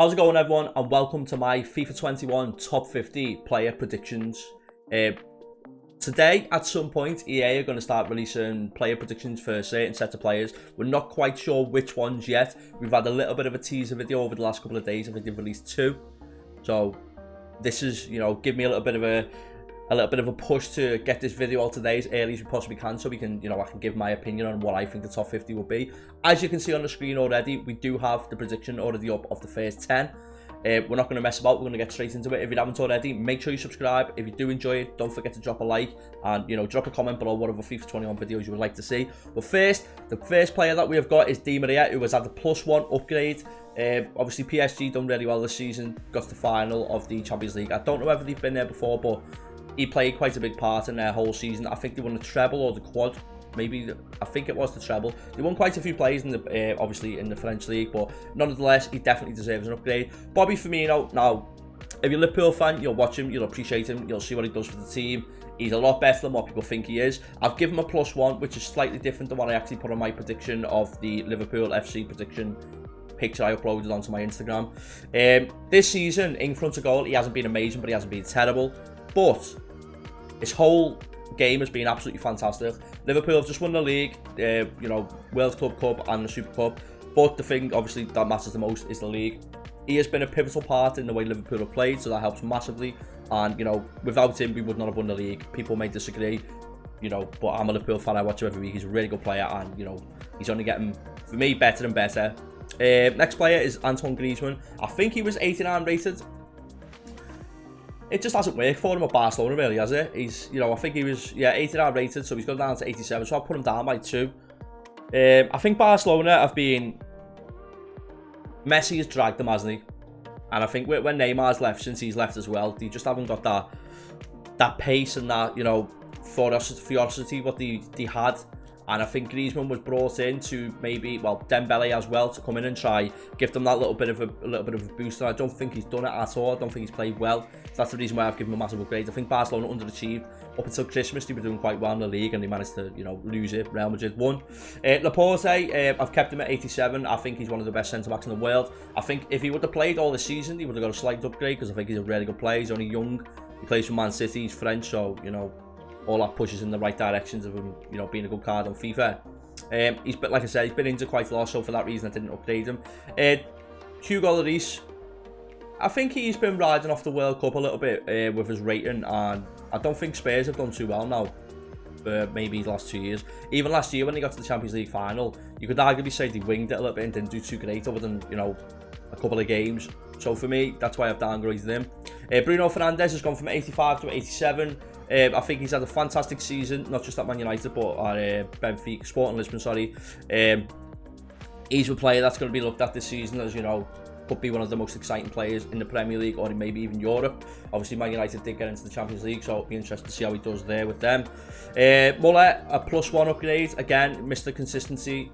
How's it going, everyone, and welcome to my FIFA 21 top 50 player predictions. Today, at some point, EA are going to start releasing player predictions for a certain set of players. We're not quite sure which ones yet. We've had a little bit of a teaser video over the last couple of days. I think they've released 2. So this is, give me a little bit of a push to get this video out today as early as we possibly can, so we can, I can give my opinion on what I think the top 50 will be. As you can see on the screen already, we do have the prediction already up of the first 10. We're not going to mess about. We're going to get straight into it. If you haven't already, make sure you subscribe. If you do enjoy it, don't forget to drop a like and, drop a comment below what other FIFA 21 videos you would like to see. But first, the first player that we have got is Di Maria, who has had the +1 upgrade. Obviously, PSG done really well this season, got to the final of the Champions League. I don't know whether they've been there before, but he played quite a big part in their whole season. I think they won the treble or the quad. I think it was the treble. They won quite a few players in the obviously in the French league, but nonetheless, he definitely deserves an upgrade. Bobby Firmino. Now, if you're a Liverpool fan, you'll watch him, you'll appreciate him, you'll see what he does for the team. He's a lot better than what people think he is. I've given him a +1, which is slightly different than what I actually put on my prediction of the Liverpool FC prediction picture I uploaded onto my Instagram. This season, in front of goal, he hasn't been amazing, but he hasn't been terrible. But his whole game has been absolutely fantastic. Liverpool have just won the league, World Club Cup and the Super Cup. But the thing, obviously, that matters the most is the league. He has been a pivotal part in the way Liverpool have played, so that helps massively. And, without him, we would not have won the league. People may disagree, but I'm a Liverpool fan. I watch him every week. He's a really good player, and, he's only getting, for me, better and better. Next player is Antoine Griezmann. I think he was 89 rated. It just hasn't worked for him at Barcelona, really, has it? I think he was, 89 rated, so he's gone down to 87, so I'll put him down by 2. I think Barcelona have been... Messi has dragged them, hasn't he? And I think when Neymar's left, since he's left as well, they just haven't got that pace and that, ferocity what they had. And I think Griezmann was brought in to maybe, Dembele as well, to come in and try give them that little bit of a boost. And I don't think he's done it at all. I don't think he's played well. So that's the reason why I've given him a massive upgrade. I think Barcelona underachieved up until Christmas. They were doing quite well in the league, and they managed to, lose it. Real Madrid won. Laporte, I've kept him at 87. I think he's one of the best centre backs in the world. I think if he would have played all the season, he would have got a slight upgrade, because I think he's a really good player. He's only young. He plays for Man City. He's French, so all that pushes in the right directions of him, being a good card on FIFA. Like I said, he's been injured quite a lot, so for that reason I didn't upgrade him. Hugo Lloris, I think he's been riding off the World Cup a little bit with his rating, and I don't think Spurs have done too well now for maybe the last 2 years. Even last year when they got to the Champions League final, you could arguably say they winged it a little bit and didn't do too great other than, a couple of games. So for me, that's why I've downgraded him. Bruno Fernandes has gone from 85 to 87. I think he's had a fantastic season, not just at Man United, but at Benfica, Sporting Lisbon, sorry. He's a player that's going to be looked at this season as, could be one of the most exciting players in the Premier League or maybe even Europe. Obviously, Man United did get into the Champions League, so it'll be interesting to see how he does there with them. Muller, a +1 upgrade. Again, Mr. Consistency.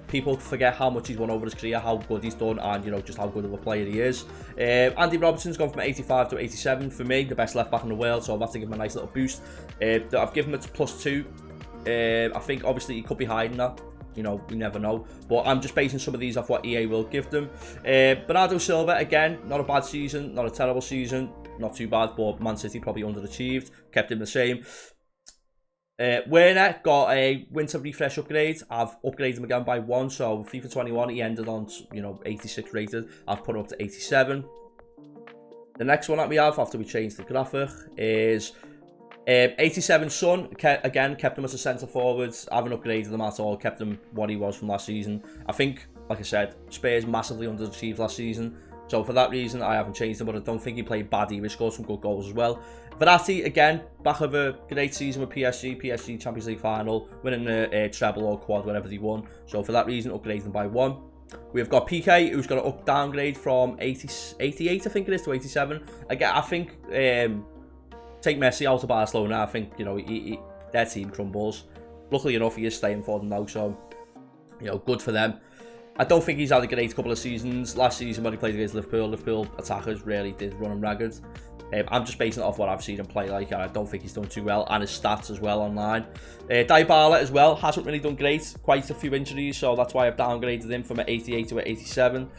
People forget how much he's won over his career, how good he's done, and just how good of a player he is. Andy Robertson's gone from 85 to 87. For me, the best left back in the world, so I've had to give him a nice little boost. I've given him a +2. I think obviously he could be hiding that. We never know. But I'm just basing some of these off what EA will give them. Bernardo Silva, again, not a bad season, not a terrible season, not too bad, but Man City probably underachieved, kept him the same. Werner got a winter refresh upgrade. I've upgraded him again by 1, so FIFA 21 he ended on 86 rated. I've put him up to 87. The next one that we have after we change the graphic is 87 Son. Again, kept him as a centre forward. I haven't upgraded him at all, kept him what he was from last season. I think, like I said, Spurs massively underachieved last season, so for that reason I haven't changed him, but I don't think he played bad. He scored some good goals as well. Verratti, again, back of a great season with PSG Champions League final, winning a treble or quad, whatever they won. So for that reason, upgraded him by 1. We've got PK, who's got an downgrade from 88, I think it is, to 87. Again, I think, take Messi out of Barcelona, I think, their team crumbles. Luckily enough, he is staying for them now, so, good for them. I don't think he's had a great couple of seasons. Last season when he played against Liverpool attackers really did run him ragged. I'm just basing it off what I've seen him play like, and I don't think he's done too well, and his stats as well online. Dybala as well hasn't really done great, quite a few injuries, so that's why I've downgraded him from an 88 to an 87.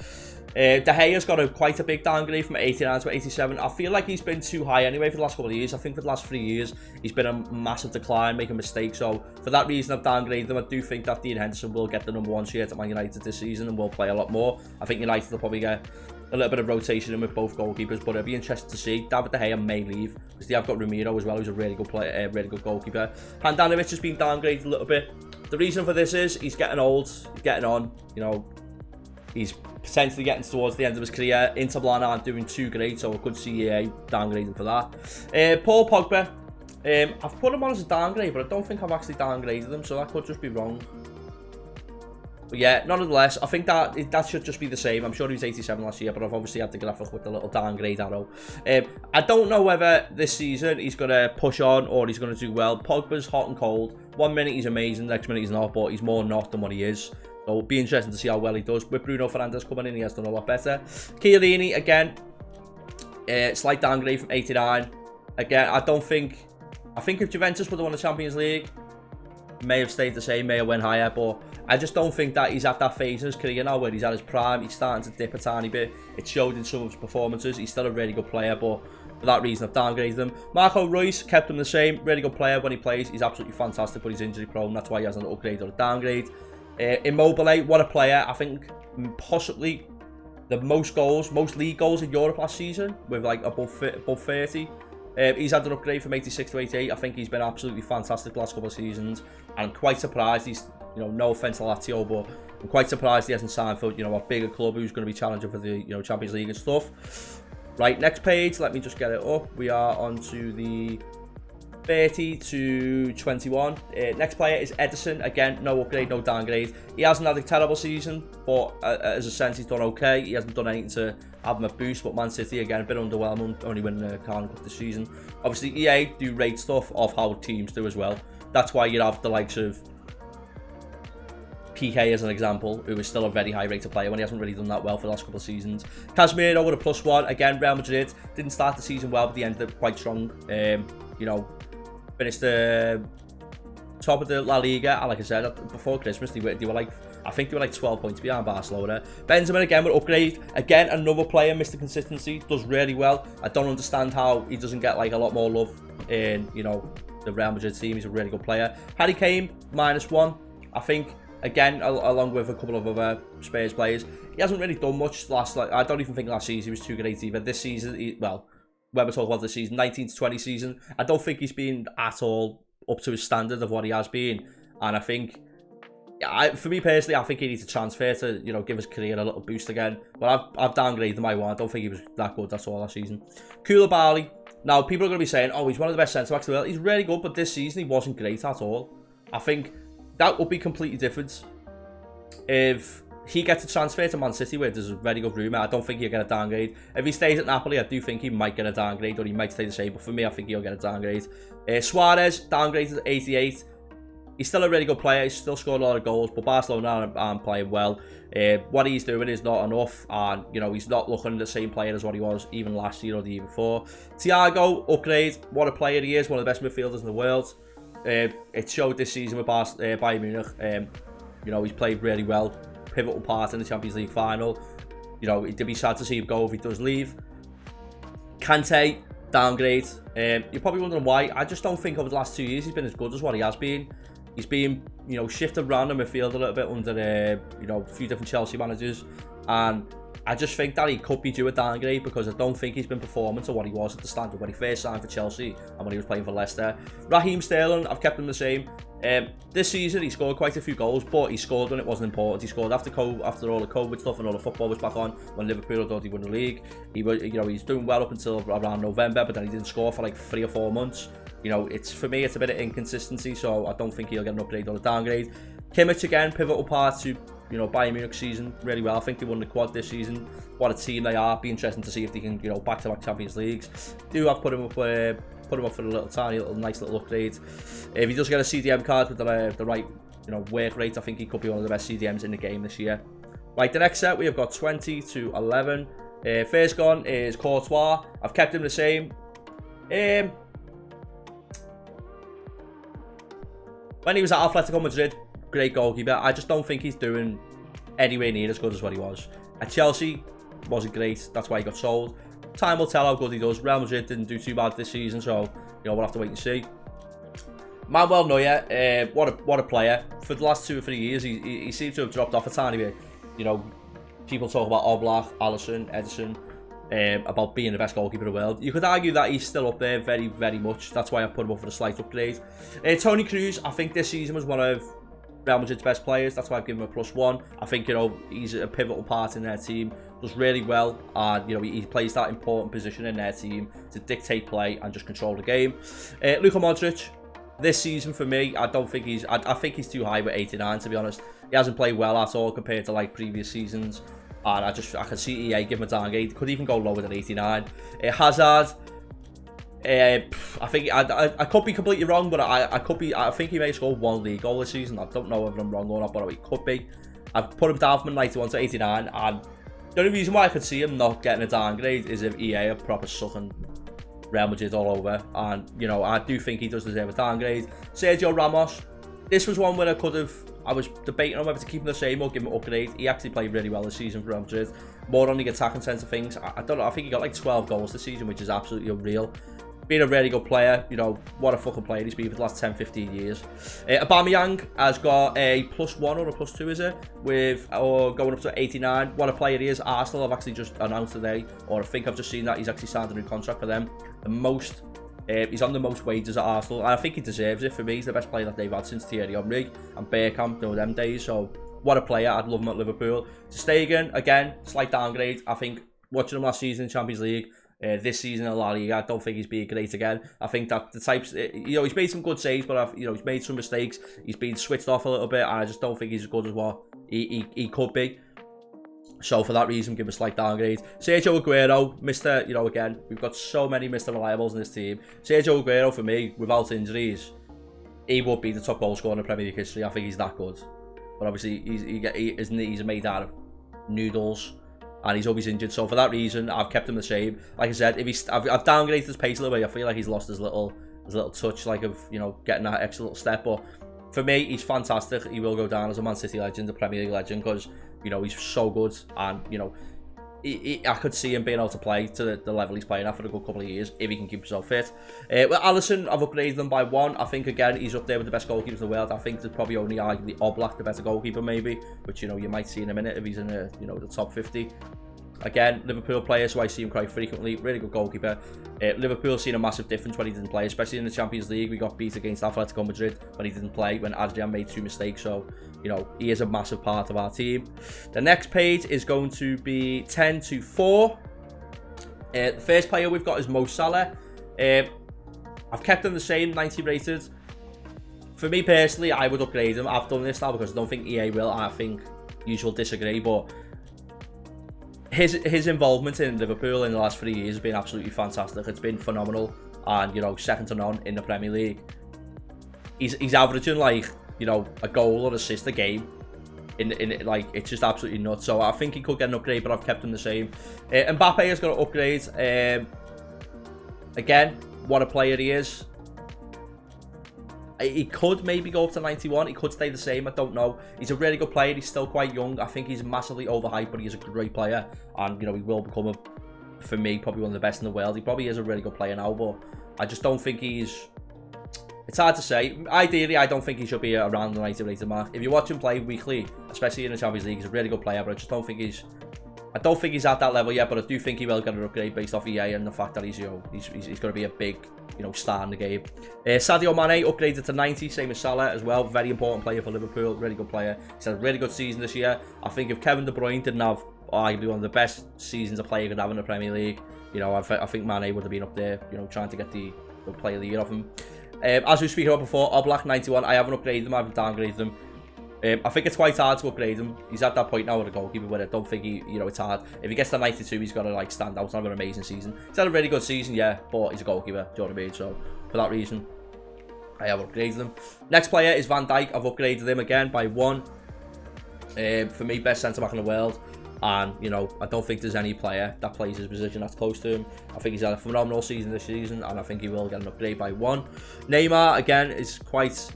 De Gea's got quite a big downgrade from 89 to 87. I feel like he's been too high anyway for the last couple of years. I think for the last 3 years, he's been a massive decline, making mistakes. So for that reason, I've downgraded him. I do think that Dean Henderson will get the #1 shirt at Man United this season and will play a lot more. I think United will probably get a little bit of rotation in with both goalkeepers, but it'll be interesting to see. David De Gea may leave because they have got Ramiro as well, who's a really good player, really good goalkeeper. Handanovic has been downgraded a little bit. The reason for this is he's getting old, he's getting on, you know, he's potentially getting towards the end of his career. Inter Milan aren't doing too great, so I could see EA downgrading for that. Paul Pogba, I've put him on as a downgrade, but I don't think I've actually downgraded him, so that could just be wrong. But yeah, nonetheless, I think that should just be the same. I'm sure he was 87 last year, but I've obviously had the graphic with the little downgrade arrow. I don't know whether this season he's going to push on or he's going to do well. Pogba's hot and cold. 1 minute he's amazing, next minute he's not, but he's more not than what he is. So it'll be interesting to see how well he does. With Bruno Fernandes coming in, he has done a lot better. Chiellini, again, slight downgrade from 89. Again, I think if Juventus would have won the Champions League, may have stayed the same, may have went higher, but I just don't think that he's at that phase in his career now where he's at his prime. He's starting to dip a tiny bit. It showed in some of his performances. He's still a really good player, but for that reason, I've downgraded him. Marco Reus, kept him the same. Really good player when he plays. He's absolutely fantastic, but he's injury prone. That's why he has an upgrade or a downgrade. Immobile, what a player. I think possibly the most league goals in Europe last season with like above 30. He's had an upgrade from 86 to 88. I think he's been absolutely fantastic the last couple of seasons. And I'm quite surprised he's, you know, no offense to Lazio, but I'm quite surprised he hasn't signed for, you know, a bigger club who's going to be challenging for the, you know, Champions League and stuff. Right, next page, let me just get it up. We are on to the 30 to 21. Next player is Edison. Again, no upgrade, no downgrade. He hasn't had a terrible season, but as a sense, he's done okay. He hasn't done anything to have him a boost, but Man City, again, a bit underwhelming, only winning the Carling Cup this season. Obviously, EA do rate stuff of how teams do as well. That's why you have the likes of PK as an example, who is still a very high rated player when he hasn't really done that well for the last couple of seasons. Casemiro with a +1. Again, Real Madrid didn't start the season well, but they ended up quite strong. You know, finished the top of the La Liga, and like I said, before Christmas, they were like, I think they were like 12 points behind Barcelona. Benzema again with upgrade. Again, another player, Mr. Consistency, does really well. I don't understand how he doesn't get like a lot more love in, you know, the Real Madrid team. He's a really good player. Harry Kane, -1. I think, again, along with a couple of other Spurs players, he hasn't really done much I don't even think last season he was too great either. This season, well, when we're talking about this season, 19 to 20 season, I don't think he's been at all up to his standard of what he has been. And I think, for me personally, I think he needs a transfer to, you know, give his career a little boost again. But I've downgraded him. I don't think he was that good, that's all, last season. Koulibaly. Now, people are going to be saying, oh, he's one of the best centre-backs in the world. He's really good, but this season he wasn't great at all. I think that would be completely different if he gets a transfer to Man City, where there's a very good rumour. I don't think he'll get a downgrade. If he stays at Napoli, I do think he might get a downgrade, or he might stay the same. But for me, I think he'll get a downgrade. Suarez, downgraded to 88. He's still a really good player. He's still scored a lot of goals, but Barcelona aren't playing well. What he's doing is not enough, and you know, he's not looking the same player as what he was even last year or the year before. Thiago, upgrade. What a player he is. One of the best midfielders in the world. It showed this season with Bayern Munich. You know, he's played really well. Pivotal part in the Champions League final. You know, it'd be sad to see him go if he does leave. Kante, downgrade. You're probably wondering why. I just don't think over the last 2 years he's been as good as what he has been. He's been, you know, shifted around the midfield a little bit under, you know, a few different Chelsea managers. And I just think that he could be due a downgrade because I don't think he's been performing to what he was at the standard when he first signed for Chelsea and when he was playing for Leicester. Raheem Sterling, I've kept him the same. This season he scored quite a few goals, but he scored when it wasn't important. He scored after all the COVID stuff and all the football was back on when Liverpool thought he won the league. He was, you know, he's doing well up until around November, but then he didn't score for like 3 or 4 months. You know, for me, it's a bit of inconsistency, so I don't think he'll get an upgrade or a downgrade. Kimmich again, pivotal part to, you know, Bayern Munich season really well. I think they won the quad this season. What a team they are. Be interesting to see if they can, you know, back-to-back Champions Leagues. Do have put him up for a nice little upgrade. If he does get a CDM card with the right, you know, work rate, I think he could be one of the best CDMs in the game this year. Right, the next set we have got 20 to 11. First gone is Courtois. I've kept him the same. When he was at Atletico Madrid, great goalkeeper. I just don't think he's doing anywhere near as good as what he was. At Chelsea, wasn't great. That's why he got sold. Time will tell how good he does. Real Madrid didn't do too bad this season, so we'll have to wait and see. Manuel Neuer, what a player. For the last 2 or 3 years, he seems to have dropped off a tiny bit. People talk about Oblak, Alisson, Ederson, about being the best goalkeeper in the world. You could argue that he's still up there very, very much. That's why I've put him up for a slight upgrade. Toni Kroos, I think this season was one of Real Madrid's best players. That's why I've given him a +1. I think, he's a pivotal part in their team. Does really well, and he plays that important position in their team to dictate play and just control the game. Luka Modric, this season for me, I think he's too high with 89, to be honest. He hasn't played well at all compared to like previous seasons, and I can see EA give him a downgrade. Could even go lower than 89. Hazard, I think I could be completely wrong, but I think he may score 1 league goal this season. I don't know whether I'm wrong or not, but he could be. I've put him down from 91 to 89, and the only reason why I could see him not getting a downgrade is if EA are proper sucking Real Madrid all over, and I do think he does deserve a downgrade. Sergio Ramos, this was one where I was debating on whether to keep him the same or give him an upgrade. He actually played really well this season for Real Madrid, more on the attacking sense of things. I don't know, I think he got like 12 goals this season, which is absolutely unreal. Being a really good player, what a fucking player he's been for the last 10-15 years. Aubameyang has got a +1 or a +2, is it? Going up to 89. What a player he is. Arsenal have actually just announced today, or I think I've just seen that he's actually signed a new contract for them. He's on the most wages at Arsenal, and I think he deserves it. For me, he's the best player that they've had since Thierry Henry and Bergkamp, them days. So, what a player. I'd love him at Liverpool. Stegen, again, slight downgrade. I think watching him last season in Champions League, this season in La Liga, I don't think he's being great again. I think that the types, he's made some good saves, but he's made some mistakes. He's been switched off a little bit, and I just don't think he's as good as what he could be. So for that reason, give him a slight downgrade. Sergio Aguero, again, we've got so many Mr. Reliables in this team. Sergio Aguero, for me, without injuries, he would be the top goal scorer in the Premier League history. I think he's that good. But obviously, his knees are made out of noodles, and he's always injured. So for that reason, I've kept him the same. Like I said, I've downgraded his pace a little bit. I feel like he's lost his little touch, like of getting that extra little step. But for me, he's fantastic. He will go down as a Man City legend, a Premier League legend, because he's so good, and I could see him being able to play to the level he's playing at for a good couple of years if he can keep himself fit. With Alisson, I've upgraded them by 1. I think again he's up there with the best goalkeepers in the world. I think there's probably only arguably Oblak the better goalkeeper maybe, which you might see in a minute if he's in the top 50. Again, Liverpool player, so I see him quite frequently. Really good goalkeeper. Liverpool seen a massive difference when he didn't play, especially in the Champions League. We got beat against Atletico Madrid when he didn't play, when Adrian made 2 mistakes. So, he is a massive part of our team. The next page is going to be 10 to 4. The first player we've got is Mo Salah. I've kept him the same, 90 rated. For me personally, I would upgrade him. I've done this now because I don't think EA will, and I think you will disagree, but his involvement in Liverpool in the last 3 years has been absolutely fantastic. It's been phenomenal, and second to none in the Premier League. He's averaging like a goal or assist a game. Like, it's just absolutely nuts. So I think he could get an upgrade, but I've kept him the same. Mbappe has got an upgrade. Again, what a player he is. He could maybe go up to 91. He could stay the same. I don't know. He's a really good player. He's still quite young. I think he's massively overhyped, but he's a great player. And, he will become, for me, probably one of the best in the world. He probably is a really good player now, but I just don't think he's... It's hard to say. Ideally, I don't think he should be around the 90 rated mark. If you watch him play weekly, especially in the Champions League, he's a really good player, but I just don't think he's... I don't think he's at that level yet, but I do think he will get an upgrade based off EA and the fact that he's going to be a big, star in the game. Sadio Mane upgraded to 90, same as Salah as well. Very important player for Liverpool, really good player. He's had a really good season this year. I think if Kevin De Bruyne didn't have arguably one of the best seasons a player could have in the Premier League, I think Mane would have been up there, trying to get the player of the year off him. As we were speaking about before, Oblak 91, I haven't upgraded him, I haven't downgraded him. I think it's quite hard to upgrade him. He's at that point now with a goalkeeper where I don't think it's hard. If he gets to 92, he's got to stand out. It's not an amazing season. He's had a really good season, yeah, but he's a goalkeeper. Do you know what I mean? So for that reason, I have upgraded him. Next player is Van Dijk. I've upgraded him again by 1. For me, best centre back in the world. And, I don't think there's any player that plays his position that's close to him. I think he's had a phenomenal season this season, and I think he will get an upgrade by 1. Neymar, again, is quite,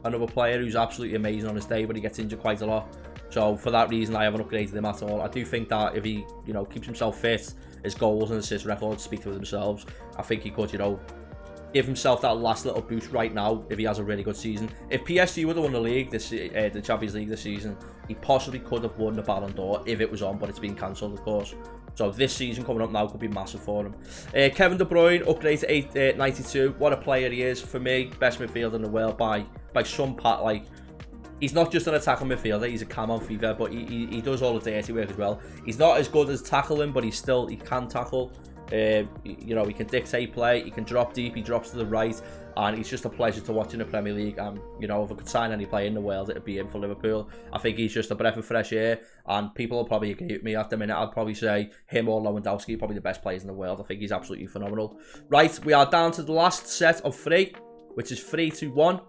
another player who's absolutely amazing on his day, but he gets injured quite a lot. So for that reason, I haven't upgraded him at all. I do think that if he, you know, keeps himself fit, his goals and assist records speak for themselves. I think he could, you know, give himself that last little boost right now if he has a really good season. If PSG would have won the league the Champions League this season, he possibly could have won the Ballon d'Or if it was on, but it's been cancelled, of course. So this season coming up now could be massive for him. Kevin De Bruyne, upgrade to 92. What a player he is. For me, best midfielder in the world by some part. Like, he's not just an attacking midfielder, he's a cam on FIFA, but he does all the dirty work as well. He's not as good as tackling, but he can tackle. You know, he can dictate play, he can drop deep, he drops to the right, and he's just a pleasure to watch in the Premier League. And you know, if I could sign any player in the world, it'd be him for Liverpool. I think he's just a breath of fresh air, and people will probably agree with me at the minute. I'd probably say him or Lewandowski, probably the best players in the world. I think he's absolutely phenomenal. Right, we are down to the last set of 3, which is 3-1.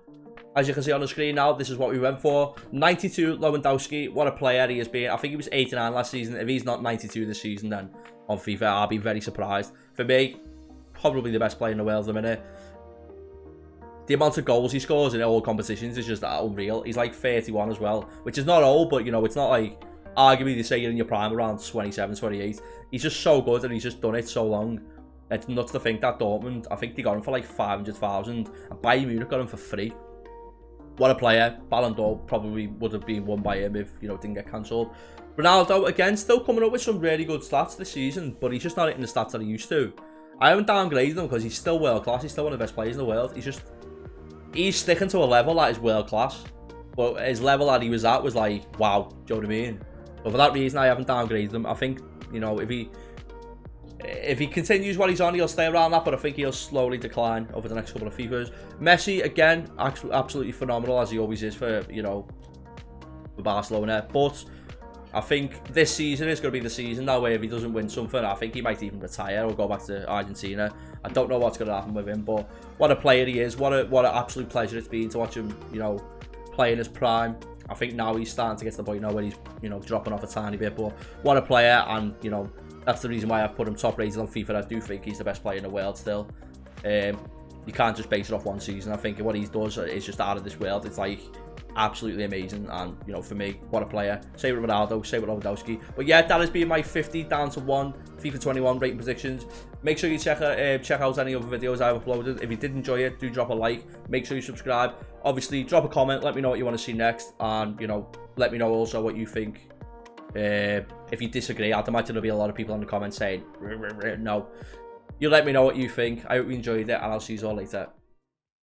As you can see on the screen now, this is what we went for. 92 Lewandowski, what a player he has been. I think he was 89 last season. If he's not 92 this season, then on FIFA, I'll be very surprised. For me, probably the best player in the world at the minute. The amount of goals he scores in all competitions is just unreal. He's like 31 as well, which is not old, but you know, it's not like, arguably they say you're in your prime around 27, 28. He's just so good and he's just done it so long. It's nuts to think that Dortmund, I think they got him for like 500,000 and Bayern Munich got him for free. What a player. Ballon d'Or probably would have been won by him if, you know, it didn't get cancelled. Ronaldo, again, still coming up with some really good stats this season, but he's just not hitting the stats that he used to. I haven't downgraded him because he's still world class. He's still one of the best players in the world. He's sticking to a level that is world class. But his level that he was at was like, wow, do you know what I mean? But for that reason, I haven't downgraded him. I think, you know, if he continues what he's on, he'll stay around that, but I think he'll slowly decline over the next couple of FIFAs. Messi, again, absolutely phenomenal, as he always is for, you know, for Barcelona. But I think this season is going to be the season that way. If he doesn't win something, I think he might even retire or go back to Argentina. I don't know what's going to happen with him, but what a player he is. What an absolute pleasure it's been to watch him, you know, play in his prime. I think now he's starting to get to the point now where he's, you know, dropping off a tiny bit, but what a player. And, you know, that's the reason why I've put him top rated on FIFA. I do think he's the best player in the world still. You can't just base it off one season. I think what he does is just out of this world. It's like absolutely amazing. And, you know, for me, what a player. Say with Ronaldo, say with Lewandowski. But yeah, that has been my 50 down to 1 FIFA 21 rating predictions. Make sure you check out any other videos I've uploaded. If you did enjoy it, do drop a like. Make sure you subscribe. Obviously, drop a comment. Let me know what you want to see next. And, you know, let me know also what you think. If you disagree, I'd imagine there'll be a lot of people in the comments saying no. You let me know what you think. I hope you enjoyed it, and I'll see you all later.